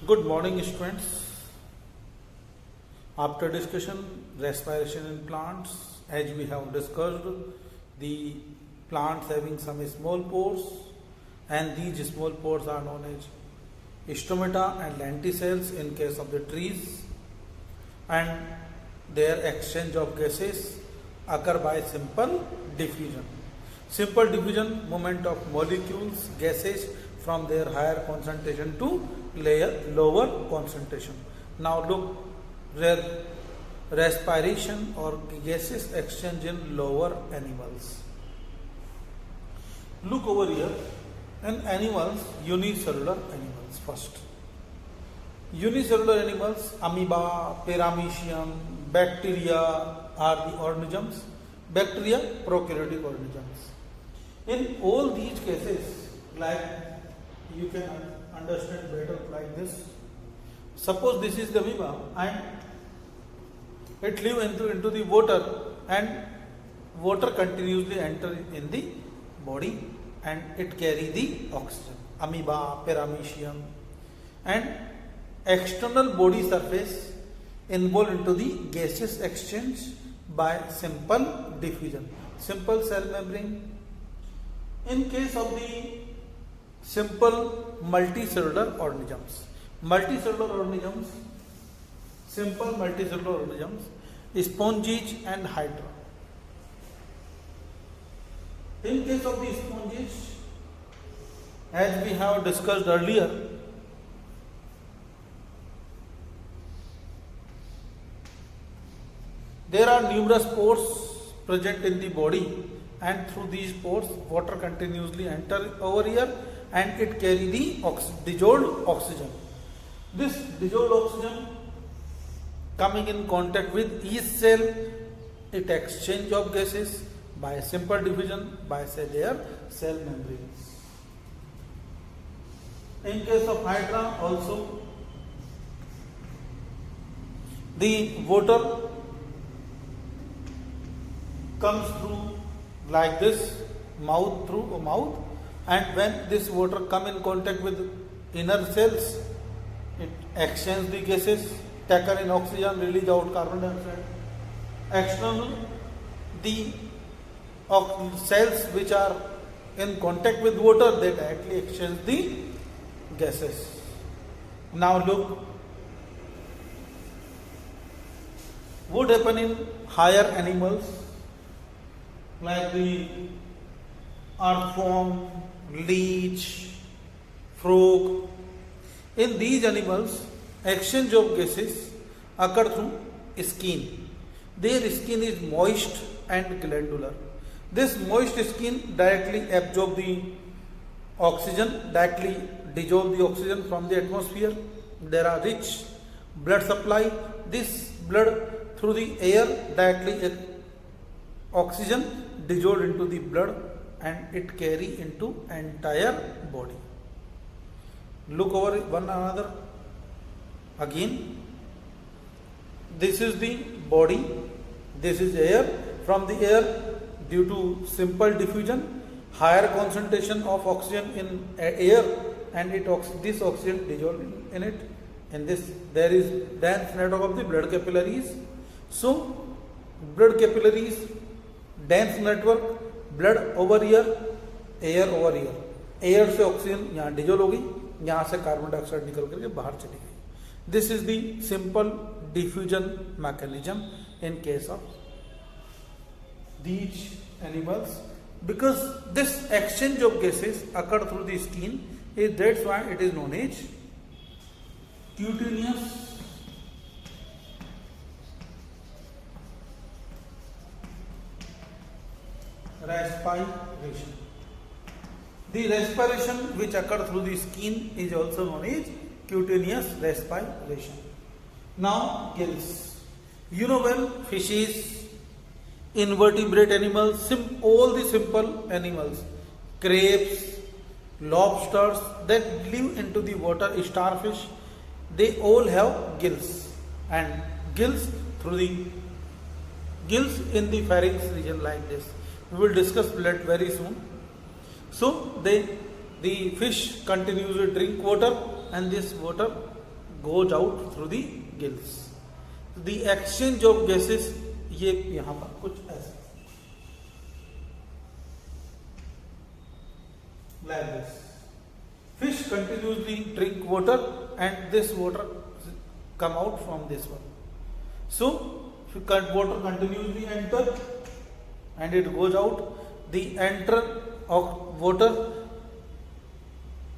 Good morning, students. After discussion, respiration in plants, as we have discussed, the plants having some small pores, and these small pores are known as stomata and lenticels in case of the trees, and their exchange of gases occur by simple diffusion. Simple diffusion, movement of molecules, gases from their higher concentration to lower concentration. Now look, respiration or gases exchange in lower animals. Look over here. In animals, unicellular animals first. Unicellular animals, amoeba, paramecium, bacteria are the organisms. Bacteria, prokaryotic organisms. In all these cases, like you can understand better like this. Suppose this is the amoeba and it lives into the water, and water continuously enter in the body and it carry the oxygen. Amoeba, paramecium, and external body surface involved into the gaseous exchange by simple diffusion. Simple cell membrane. In case of the simple multicellular organisms, simple multicellular organisms, sponges and hydra. In case of the sponges, as we have discussed earlier, there are numerous pores present in the body, and through these pores water continuously enter over here and it carry the dissolved oxygen. This dissolved oxygen coming in contact with each cell, it exchange of gases by simple diffusion by their cell membranes. In case of hydra also, the water comes through like this, through a mouth, and when this water come in contact with inner cells, it exchanges the gases, taken in oxygen, release out carbon dioxide. External, the cells which are in contact with water, they directly exchange the gases. Now look, what happen in higher animals like the earthworm, leech, frog. In these animals, exchange of gases occur through skin. Their skin is moist and glandular. This moist skin directly absorbs the oxygen, directly dissolve the oxygen from the atmosphere. There are rich blood supply. This blood through the air directly oxygen dissolved into the blood and it carry into entire body. Look over one another again. This is the body, this is air. From the air, due to simple diffusion, higher concentration of oxygen in air, and this oxygen dissolved in it. And this, there is dense network of the blood capillaries. So blood capillaries, dense network, blood over here, air over year. Air से oxygen यहाँ dissolve होगी, यहाँ से carbon dioxide निकल करके बाहर चली गई. This is the simple diffusion mechanism in case of these animals, because this exchange of gases occur through the skin, that's why it is known as cutaneous respiration. The respiration which occurs through the skin is also known as cutaneous respiration. Now gills. You know well, fishes, invertebrate animals, all the simple animals, crabs, lobsters that live into the water, starfish, they all have gills, and gills through the gills in the pharynx region like this. We will discuss blood very soon. So the fish continues to drink water, and this water goes out through the gills. The exchange of gases, ये यहाँ पर कुछ ऐसा like this. Fish continuously drink water and this water come out from this one. So water continuously enter and it goes out. The enter of water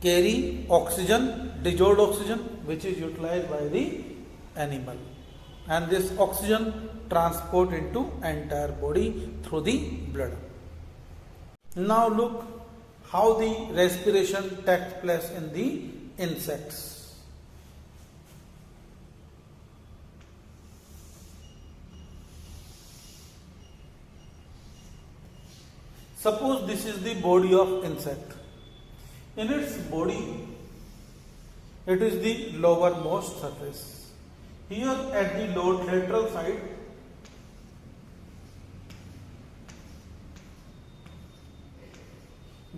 carry oxygen, dissolved oxygen, which is utilized by the animal, and this oxygen transport into entire body through the blood. Now look how the respiration takes place in the insects. Suppose this is the body of insect. In its body, it is the lowermost surface. Here at the lateral side,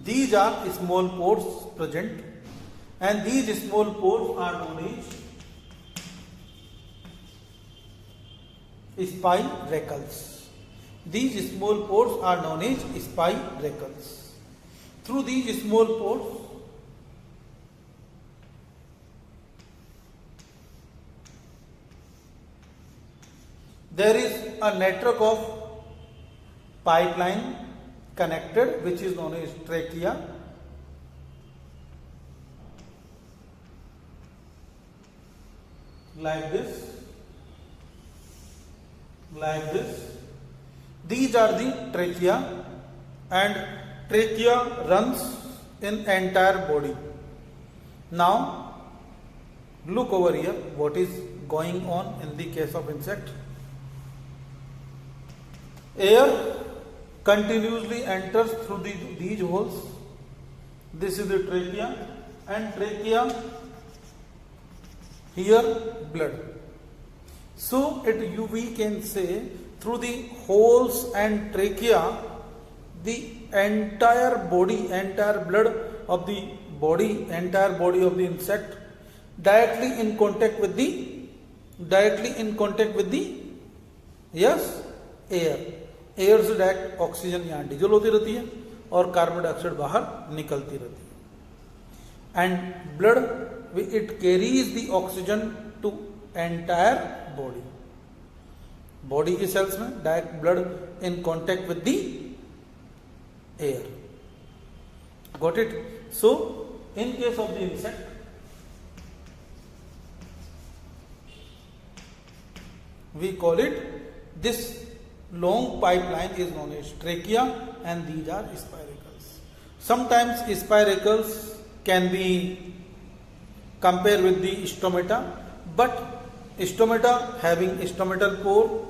these are small pores present, and these small pores are known as spiracles. These small pores are known as spiracles. Through these small pores, there is a network of pipeline connected, which is known as trachea. Like this, like this. These are the trachea, and trachea runs in entire body. Now look over here, what is going on in the case of insect. Air continuously enters through these holes. This is the trachea, and trachea, here blood. So we can say through the holes and trachea, the entire body, entire blood of the body, entire body of the insect directly in contact with the yes, air. Air से direct oxygen यहाँ dissolve होती रहती है और carbon dioxide बाहर निकलती रहती है, and blood it carries the oxygen to entire body. Body के सेल्स में direct blood in contact with the air. Got it? So in case of the insect, we call it, this long pipeline is known as trachea, and these are spiracles. Sometimes spiracles can be compared with the stomata, but stomata having stomatal pore,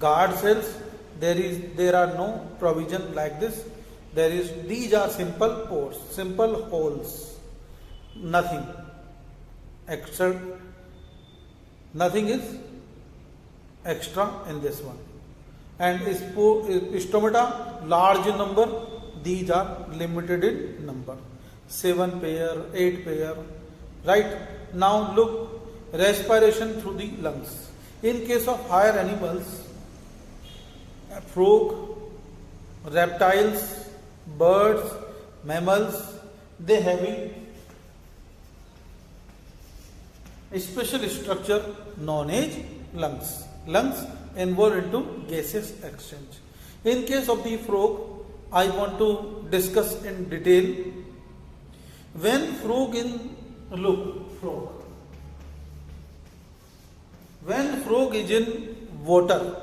guard cells, there are no provision like this. These are simple pores, simple holes, nothing extra, nothing is extra in this one. And stomata large number, these are limited in number, 7 pair, 8 pair. Right? Now look, respiration through the lungs. In case of higher animals, frog, reptiles, birds, mammals, they having a special structure known as lungs. Lungs involved into gaseous exchange. In case of the frog, I want to discuss in detail. When frog is in water,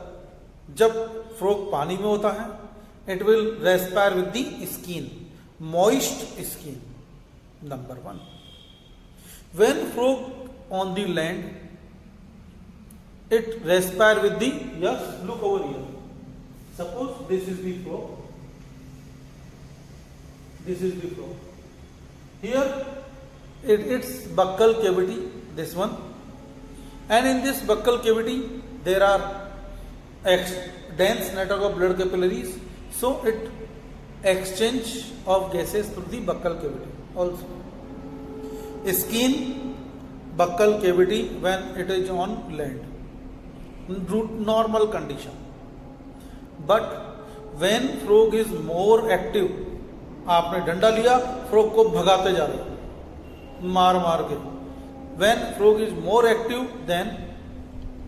जब frog पानी में होता है, it will respire with the skin, moist skin. Number one. When frog on the land, it respire with the, yes, look over here. Suppose this is the frog. This is the frog. Here its buccal cavity, this one, and in this buccal cavity there are dense network of blood capillaries. So it exchange of gases through the buccal cavity also. Skin buccal cavity when it is on land, normal condition. But when frog is more active, आपने डंडा लिया, frog को भगाते जा रहे मार मार के. When frog is more active, then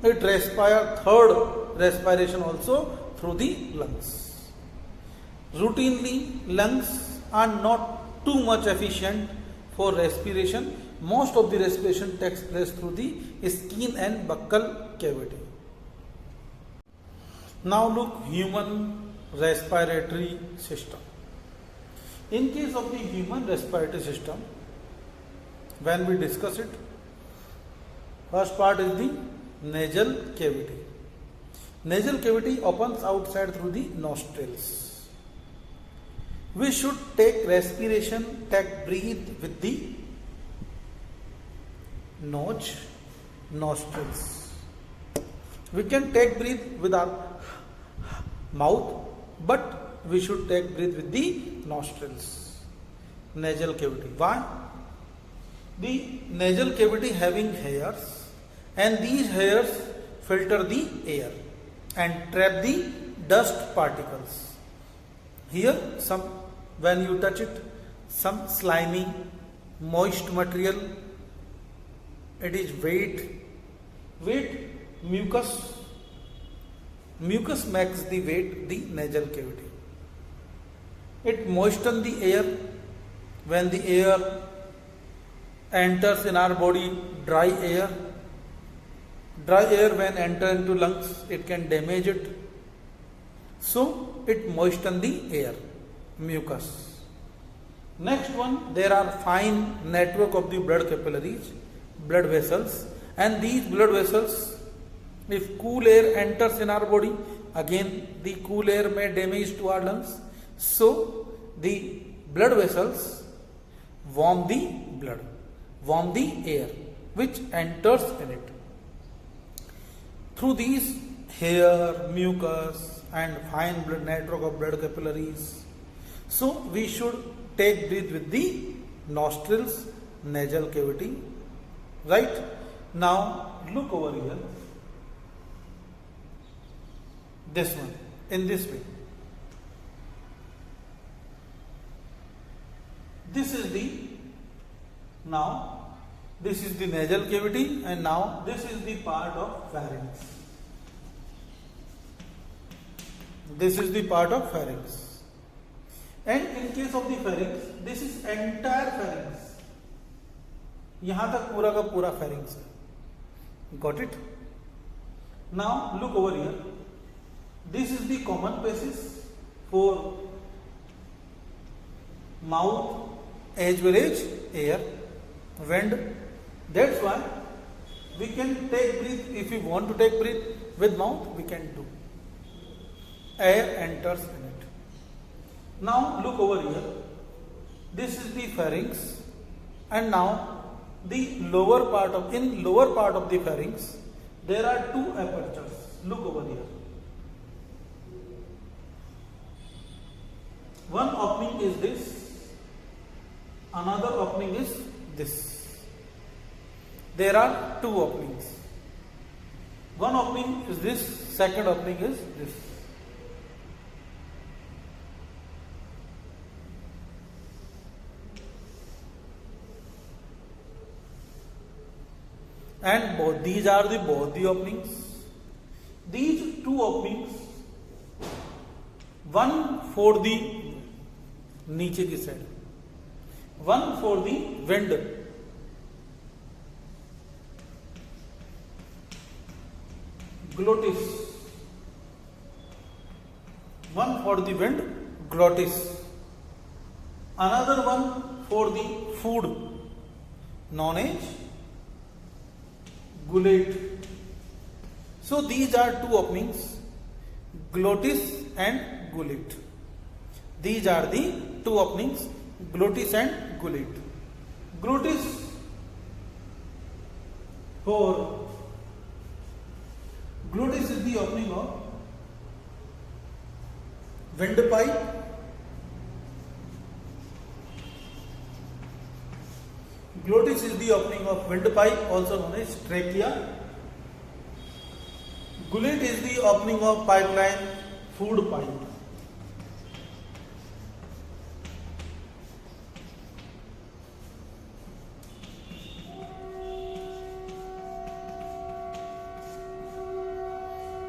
it respire third respiration also through the lungs. Routinely, lungs are not too much efficient for respiration. Most of the respiration takes place through the skin and buccal cavity. Now look, human respiratory system. In case of the human respiratory system, when we discuss it, first part is the nasal cavity. Nasal cavity opens outside through the nostrils. We should take respiration, breathe with the nose, nostrils. We can take breathe with our mouth, but we should take breathe with the nostrils. Nasal cavity. Why? The nasal cavity having hairs, and these hairs filter the air and trap the dust particles. Here some, when you touch it, some slimy, moist material, it is wet, mucus. Mucus makes the wet the nasal cavity. It moistens the air. When the air enters in our body, dry air when enter into lungs, it can damage it. So it moistens the air, mucus. Next one, there are fine network of the blood capillaries, blood vessels, and these blood vessels, if cool air enters in our body, again the cool air may damage to our lungs. So the blood vessels warm the air which enters in it. Through these hair, mucus and fine blood network of blood capillaries, so we should take breath with the nostrils, nasal cavity. Right? Now look over here. This one, in this way. This is the nasal cavity, and now this is the part of pharynx. This is the part of pharynx. And in case of the pharynx, this is entire pharynx. यहाँ तक पूरा का पूरा pharynx है. Got it? Now look over here. This is the common passage for mouth as well as air, wind. That's why we can take breath. If we want to take breath with mouth, we can do. Air enters in it. Now look over here. This is the pharynx, and now the lower part of the pharynx, there are two apertures. Look over here. One opening is this, another opening is this. There are two openings. One opening is this, second opening is this. And both these are both the openings. These two openings, one for the नीचे की side, one for the wind. Glottis. One for the wind, glottis. Another one for the food, known as gullet. So these are two openings, glottis and gullet. These are the two openings, glottis and gullet. Glottis glottis is the opening of windpipe. Glottis is the opening of windpipe, also known as trachea. Gullet is the opening of pipeline, food pipe.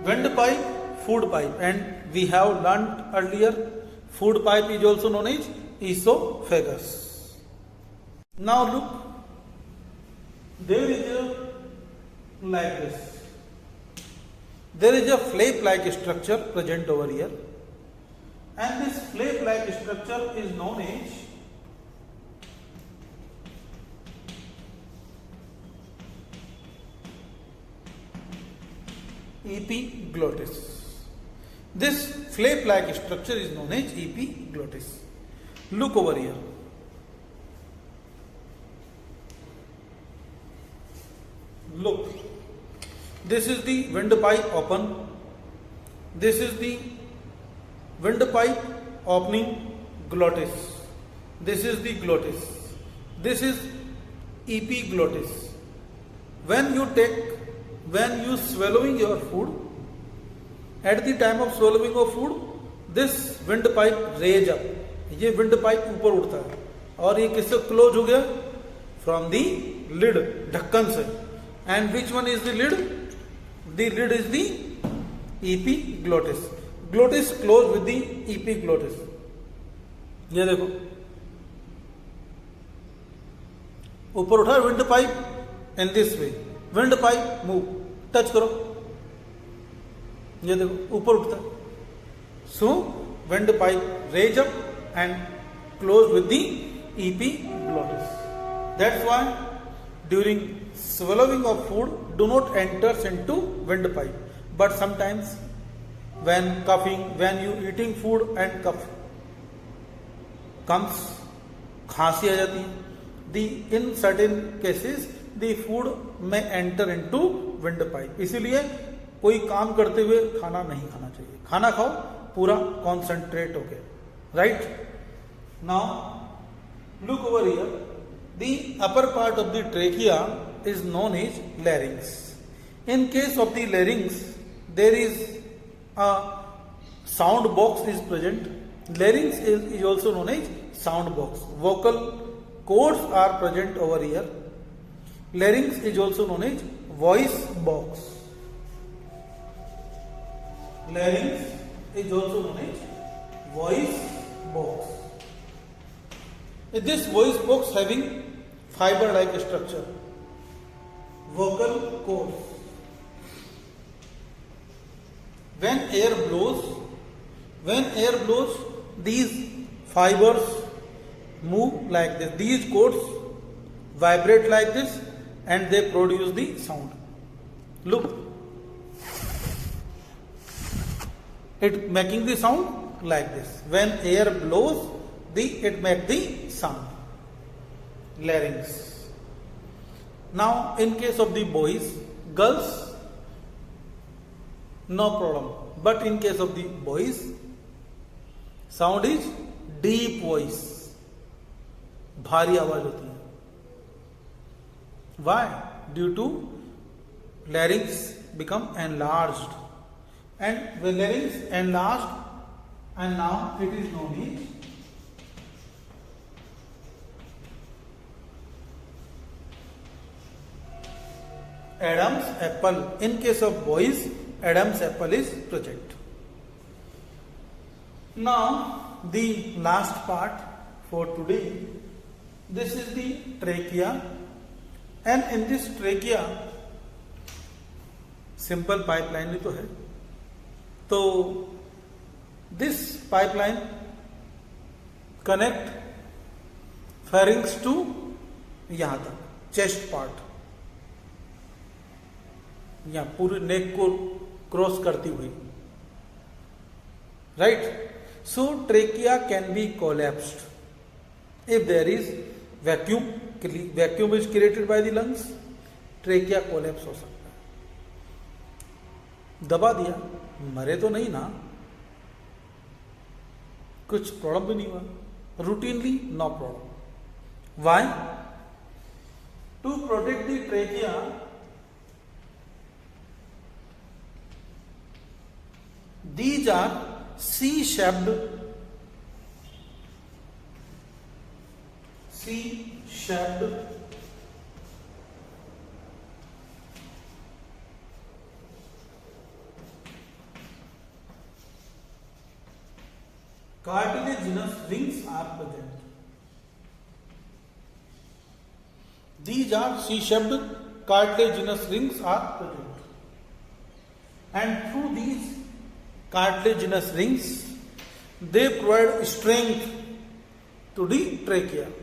Windpipe, food pipe, and we have learnt earlier, food pipe is also known as esophagus. Now look, there is a like this. There is a flap-like structure present over here, and this flap-like structure is known as epiglottis. This flap-like structure is known as epiglottis. Look over here. Look, this is the windpipe open. This is the windpipe opening glottis. This is the glottis. This is epiglottis. When you swallowing your food, at the time of swallowing of food, this windpipe raise up. ये windpipe ऊपर उठता है और ये किससे close हो गया? From the lid, ढक्कन से. And which one is the lid? The lid is the epiglottis. Glottis close with the epiglottis. ये देखो, ऊपर उठा windpipe in this way. Windpipe move, touch करो, ये देखो ऊपर उठता है. So windpipe raise up and close with the epiglottis. That's why during swallowing of food do not enter into windpipe. But sometimes when coughing, when you eating food and cough comes, खांसी आ जाती है. In certain cases the food may enter into windpipe. इसीलिए कोई काम करते हुए खाना नहीं खाना चाहिए. खाना खाओ पूरा कॉन्सेंट्रेट होके. Right now look over here. The upper part of the trachea is known as larynx. In case of the larynx, there is a sound box is present. Larynx is also known as sound box. Vocal cords are present over here. Larynx is also known as voice box. Larynx is also known as voice box. This voice box having fiber-like structure. Vocal cords. When air blows, these fibers move like this. These cords vibrate like this, and they produce the sound. Look, it making the sound like this. When air blows, it makes the sound. Larynx. Now, in case of the boys, girls, no problem. But in case of the boys, sound is deep voice. भारी आवाज होती है. Why? Due to larynx become enlarged. And when larynx enlarged, and now it is known as Adam's apple. In case of boys, Adam's apple is present. Now, the last part for today. This is the trachea, and in this trachea, simple pipeline ही तो है. तो this pipeline connect pharynx to यहाँ तक, chest part. या पूरे नेक को cross करती हुई. Right. So trachea can be collapsed if there is vacuum. Vacuum is created by the lungs. Trachea collapse हो सकता है. दबा दिया, मरे तो नहीं ना, कुछ प्रॉब्लम भी नहीं हुआ. Routinely no problem. Why? To protect the trachea, these are C-shaped cartilaginous rings are present. These are C-shaped cartilaginous rings are present. And through these cartilaginous rings, they provide strength to the trachea.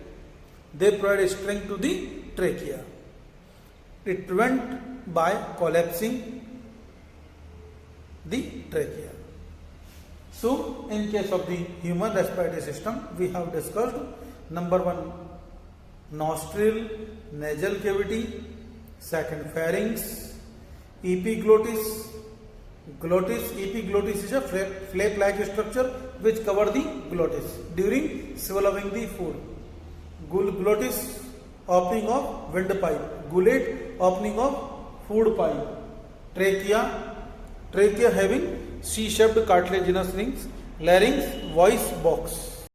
It prevents by collapsing the trachea. So, in case of the human respiratory system, we have discussed number 1, nostril, nasal cavity, second pharynx, epiglottis. Epiglottis is a flap-like structure which cover the glottis during swallowing the food. Glottis, opening of windpipe. Gullet, opening of food pipe. Trachea having C-shaped cartilaginous rings. Larynx, voice box.